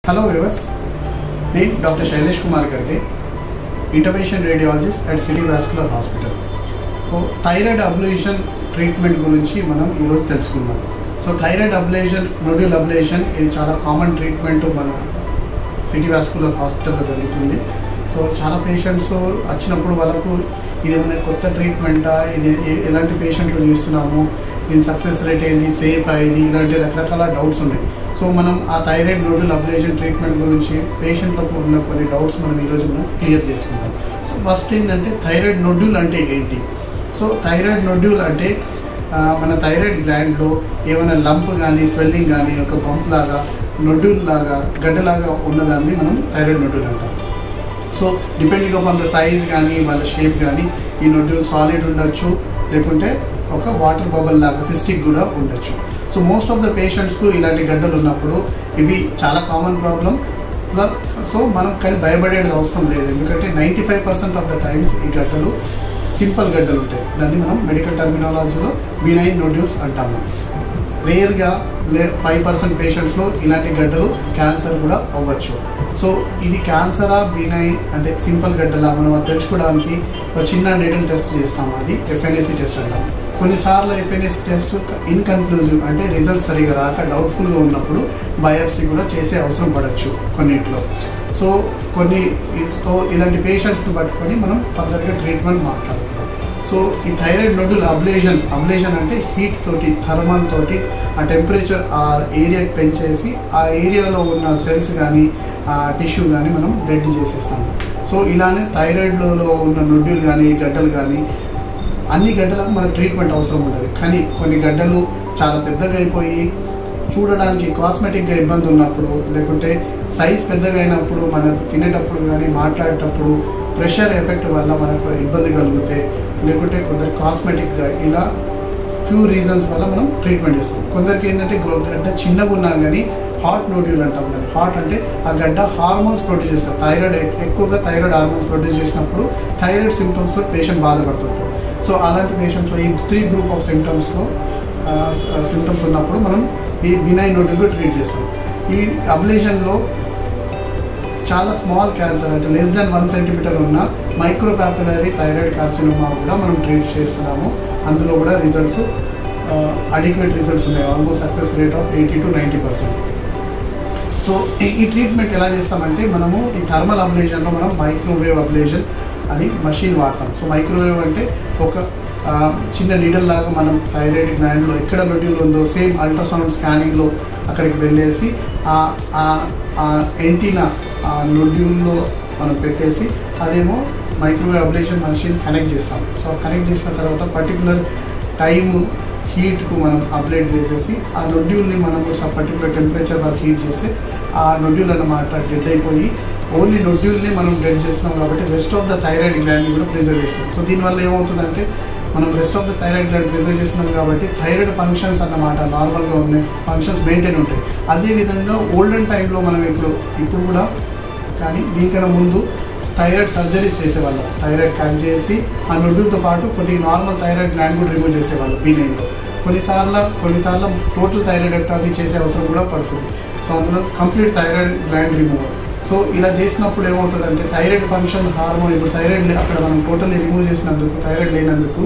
Hello viewers, నేను doctor Shailesh Kumar గారి intervention radiologist at city vascular hospital. Thyroid ablation treatment గురించి మనం ఈరోజు తెలుసుకుందాం. So thyroid ablation, nodule ablation ఇది చాలా కామన్ ట్రీట్మెంట్ మన సిటీ వాస్కులర్ హాస్పిటల్లో జరుగుతుంది. సో చాలా పేషెంట్స్ వచ్చినప్పుడు వాళ్ళకు ఇది ఏమైనా కొత్త ట్రీట్మెంటా, ఇది ఎలాంటి పేషెంట్లు చేస్తున్నాము, దీని సక్సెస్ రేట్ ఏంటి, సేఫ్ అయింది, ఇలాంటి రకరకాల డౌట్స్ ఉన్నాయి. సో మనం ఆ థైరాయిడ్ నోడ్యూల్ అబ్లేషన్ ట్రీట్మెంట్ గురించి పేషెంట్లకు ఉన్న కొన్ని డౌట్స్ మనం ఈరోజు మనం క్లియర్ చేసుకుందాం. సో ఫస్ట్ ఏంటంటే థైరాయిడ్ నోడ్యూల్ అంటే ఏంటి? సో థైరాయిడ్ నోడ్యూల్ అంటే మన థైరాయిడ్ గ్లాండ్లో ఏమైనా లంప్ కానీ స్వెల్లింగ్ కానీ ఒక బంప్ లాగా నోడ్యూల్ లాగా గడ్డలాగా ఉన్నదాన్ని మనం థైరాయిడ్ నోడ్యూల్ అంటాం. So depending on the size కానీ వాళ్ళ షేప్ కానీ ఈ నోడ్యూల్ సాలిడ్ ఉండొచ్చు, లేకుంటే ఒక వాటర్ బబుల్ లాగా సిస్టిక్ కూడా ఉండొచ్చు. సో మోస్ట్ ఆఫ్ ద పేషెంట్స్కు ఇలాంటి గడ్డలు ఉన్నప్పుడు ఇవి చాలా కామన్ ప్రాబ్లం. సో మనం కానీ భయపడేది అవసరం లేదు, ఎందుకంటే 95% ఆఫ్ ద టైమ్స్ ఈ గడ్డలు సింపుల్ గడ్డలు ఉంటాయి. దాన్ని మనం మెడికల్ టర్మినాలజీలో బినైన్ నోడ్యూల్స్ అంటాము. రేర్గా 5% పేషెంట్స్లో ఇలాంటి గడ్డలు క్యాన్సర్ కూడా అవ్వచ్చు. సో ఇది క్యాన్సరా బినైన్ అంటే సింపుల్ గడ్డలా మనం తెలుసుకోవడానికి ఒక చిన్న నీడల్ టెస్ట్ చేస్తాము, అది FNAC టెస్ట్ అంటాం. కొన్నిసార్లు FNAC టెస్ట్ ఇన్కన్క్లూజివ్ అంటే రిజల్ట్ సరిగా రాక డౌట్ఫుల్గా ఉన్నప్పుడు బయాప్సీ కూడా చేసే అవసరం పడవచ్చు కొన్నిట్లో. సో ఇలాంటి పేషెంట్స్ని పట్టుకొని మనం ఫర్దర్గా ట్రీట్మెంట్ మాట్లాడుకుంటాం. సో ఈ థైరాయిడ్ నోడ్యూల్ అబ్లేషన్ అంటే హీట్ తోటి, థర్మల్ తోటి ఆ టెంపరేచర్ ఆ ఏరియాకి పెంచేసి ఆ ఏరియాలో ఉన్న సెల్స్ కానీ ఆ టిష్యూ కానీ మనం డెడ్ చేసేస్తాము. సో ఇలానే థైరాయిడ్లో ఉన్న నోడ్యూల్ కానీ గడ్డలు కానీ అన్ని గడ్డలకు మనకు ట్రీట్మెంట్ అవసరం ఉంటుంది. కానీ కొన్ని గడ్డలు చాలా పెద్దగా అయిపోయి చూడడానికి కాస్మెటిక్గా ఇబ్బంది ఉన్నప్పుడు, లేకుంటే సైజ్ పెద్దగా అయినప్పుడు మనకు తినేటప్పుడు కానీ మాట్లాడేటప్పుడు ప్రెషర్ ఎఫెక్ట్ వల్ల మనకు ఇబ్బంది కలిగితే, లేకుంటే కొందరు కాస్మెటిక్గా ఇలా ఫ్యూ రీజన్స్ వల్ల మనం ట్రీట్మెంట్ చేస్తాం. కొందరికి ఏంటంటే గడ్డ చిన్నగా ఉన్నా కానీ హాట్ నోడ్యూల్ అంటాం. హాట్ అంటే ఆ గడ్డ హార్మోన్స్ ప్రొడ్యూస్ చేస్తారు. ఎక్కువగా థైరాయిడ్ హార్మోన్స్ ప్రొడ్యూస్ చేసినప్పుడు థైరాయిడ్ సిమ్టమ్స్తో పేషెంట్ బాధపడుతుంటారు. సో అలాంటి పేషెంట్స్లో ఈ 3 గ్రూప్ ఆఫ్ సిమ్టమ్స్ ఉన్నప్పుడు మనం ఈ బినైన్ నోడ్యూల్గా ట్రీట్ చేస్తాం. ఈ అబ్లేషన్లో చాలా స్మాల్ క్యాన్సర్ అంటే లెస్ దాన్ 1 centimeter ఉన్న మైక్రోపాపులరీ థైరాయిడ్ కార్సినోమా కూడా మనం ట్రీట్ చేస్తున్నాము. అందులో కూడా రిజల్ట్స్ అడిక్వేట్ రిజల్ట్స్ ఉన్నాయి, almost success rate of 80 to 90%. So ఈ ట్రీట్మెంట్ ఎలా చేస్తామంటే మనము ఈ థర్మల్ అబ్లేషన్లో మనం మైక్రోవేవ్ అబ్లేషన్ అని మషిన్ వాడతాం. సో మైక్రోవేవ్ అంటే ఒక చిన్న నీడల్ లాగా మనం థైరాయిడ్ గ్లాండ్లో ఎక్కడ నోడ్యూల్ ఉందో సేమ్ అల్ట్రాసౌండ్ స్కానింగ్లో అక్కడికి వెళ్ళేసి ఆ ఎంటీనా ఆ నోడ్యూల్లో మనం పెట్టేసి అదేమో మైక్రోవేవ్ అబ్లేషన్ మషిన్ కనెక్ట్ చేస్తాం. సో కనెక్ట్ చేసిన తర్వాత పర్టికులర్ టైము హీట్కు మనం అప్లైడ్ చేసేసి ఆ నొడ్యూల్ని మనం పర్టికులర్ టెంపరేచర్ వరకు హీట్ చేస్తే ఆ నొడ్యూల్ అన్నమాట డెడ్ అయిపోయి ఓన్లీ నొడ్యూల్ని మనం డెడ్ చేస్తున్నాం కాబట్టి రెస్ట్ ఆఫ్ ద థైరాయిడ్ గ్లాండ్ని కూడా ప్రిజర్వ్ చేస్తాం. సో దీనివల్ల ఏమవుతుందంటే మనం rest of the thyroid gland preserve చేస్తున్నాం కాబట్టి థైరాయిడ్ ఫంక్షన్స్ అన్నమాట నార్మల్గా ఉన్నాయి, ఫంక్షన్స్ మెయింటైన్ ఉంటాయి. అదేవిధంగా ఓల్డెన్ టైంలో మనం ఇప్పుడు కూడా కానీ దీనికన్నా ముందు థైరాయిడ్ సర్జరీస్ చేసేవాళ్ళం. థైరాయిడ్ కట్ చేసి ఆ నొడ్యూల్తో పాటు కొద్దిగా నార్మల్ థైరాయిడ్ గ్లాండ్ కూడా రిమూవ్ చేసేవాళ్ళు బినైన్లో. కొన్నిసార్లు టోటల్ థైరాయిడెక్టమీ చేసే అవసరం కూడా పడుతుంది. సో అందులో complete thyroid gland removal. So ఇలా చేసినప్పుడు ఏమవుతుందంటే థైరాయిడ్ ఫంక్షన్ హార్మోన్ ఇప్పుడు థైరాయిడ్ అక్కడ మనం టోటల్లీ రిమూవ్ చేసినందుకు, థైరాయిడ్ లేనందుకు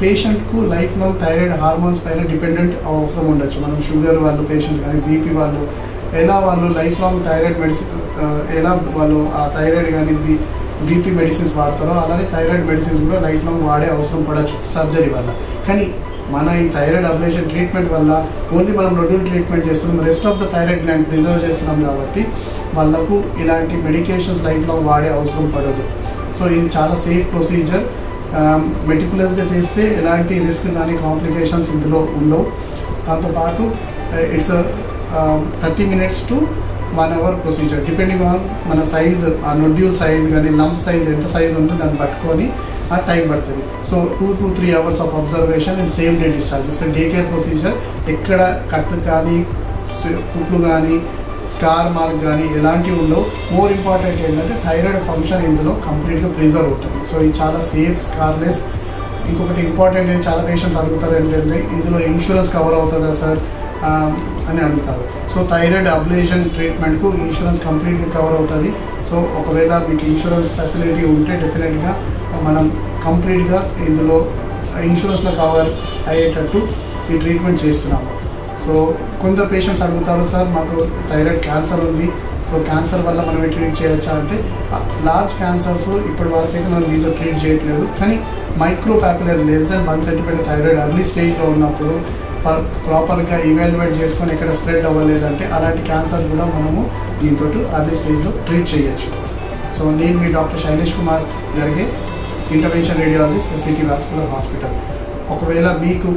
పేషెంట్కు లైఫ్ లాంగ్ థైరాయిడ్ హార్మోన్స్ పైన డిపెండెంట్ అవసరం ఉండొచ్చు. మనం షుగర్ వాళ్ళు పేషెంట్ కానీ బీపీ వాళ్ళు ఎలా వాళ్ళు లైఫ్ లాంగ్ థైరాయిడ్ మెడిసిన్ ఎలా వాళ్ళు ఆ థైరాయిడ్ కానీ బీపీ మెడిసిన్స్ వాడతారో అలానే థైరాయిడ్ మెడిసిన్స్ కూడా లైఫ్ లాంగ్ వాడే అవసరం పడవచ్చు సర్జరీ వల్ల. కానీ మన ఈ థైరాయిడ్ అబ్లేషన్ ట్రీట్మెంట్ వల్ల ఓన్లీ మనం నోడ్యూల్ ట్రీట్మెంట్ చేస్తున్నాం, rest of the thyroid gland preserve చేస్తున్నాం కాబట్టి వాళ్ళకు ఇలాంటి మెడికేషన్స్ లైఫ్ లాంగ్ వాడే అవసరం పడదు. సో ఇది చాలా సేఫ్ ప్రొసీజర్. మెటిక్యులస్గా చేస్తే ఎలాంటి రిస్క్ కానీ కాంప్లికేషన్స్ ఇందులో ఉండవు. దాంతోపాటు it's 30 minutes to 1 hour procedure depending on మన సైజ్, ఆ నొడ్యూల్ సైజ్ కానీ లంప్ సైజ్ ఎంత సైజ్ ఉంటుందో దాన్ని పట్టుకొని ఆ టైం పడుతుంది. So 2 to 3 hours of observation and same day discharge. So day care procedure ఎక్కడ కట్లు కానీ కుట్లు కానీ స్కార్ మార్క్ కానీ ఎలాంటివి ఉండవు. మోర్ ఇంపార్టెంట్ ఏంటంటే థైరాయిడ్ ఫంక్షన్ ఇందులో కంప్లీట్గా ప్రిజర్వ్ ఉంటుంది. సో ఇది చాలా సేఫ్, స్కార్లెస్. ఇంకొకటి ఇంపార్టెంట్ చాలా పేషెంట్స్ అడుగుతారు ఏంటంటే ఇందులో ఇన్సూరెన్స్ కవర్ అవుతుందా సార్, అని అడుగుతారు. సో థైరాయిడ్ అబ్లేషన్ ట్రీట్మెంట్కు ఇన్సూరెన్స్ కంప్లీట్గా కవర్ అవుతుంది. సో ఒకవేళ మీకు ఇన్సూరెన్స్ ఫెసిలిటీ ఉంటే డెఫినెట్గా మనం కంప్లీట్గా ఇందులో ఇన్సూరెన్స్లో కవర్ అయ్యేటట్టు ఈ ట్రీట్మెంట్ చేస్తున్నాము. సో కొందరు పేషెంట్స్ అడుగుతారు, సార్ మాకు థైరాయిడ్ క్యాన్సర్ ఉంది, సో క్యాన్సర్ వల్ల మనం ట్రీట్ చేయొచ్చా అంటే, లార్జ్ క్యాన్సర్స్ ఇప్పటి వరకైతే మనం దీంతో ట్రీట్ చేయట్లేదు. కానీ micro papillary less than 1 centimetre thyroid early స్టేజ్లో ఉన్నప్పుడు ప్రాపర్గా ఇవాల్యుయేట్ చేసుకొని ఎక్కడ స్ప్రెడ్ అవ్వలేదంటే అలాంటి క్యాన్సర్ కూడా మనము దీంతో ఎర్లీ స్టేజ్లో ట్రీట్ చేయొచ్చు. సో నేను మీ డాక్టర్ శైలేష్ కుమార్ గారికి, intervention radiologist, city vascular hospital. ఒకవేళ మీకు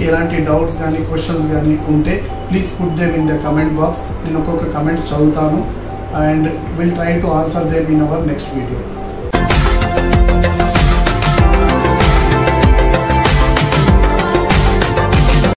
ఎలాంటి డౌట్స్ కానీ క్వశ్చన్స్ కానీ ఉంటే please put them in the comment box. నేను ఒక్కొక్క కమెంట్స్ చదువుతాను and will try to answer them in our next video.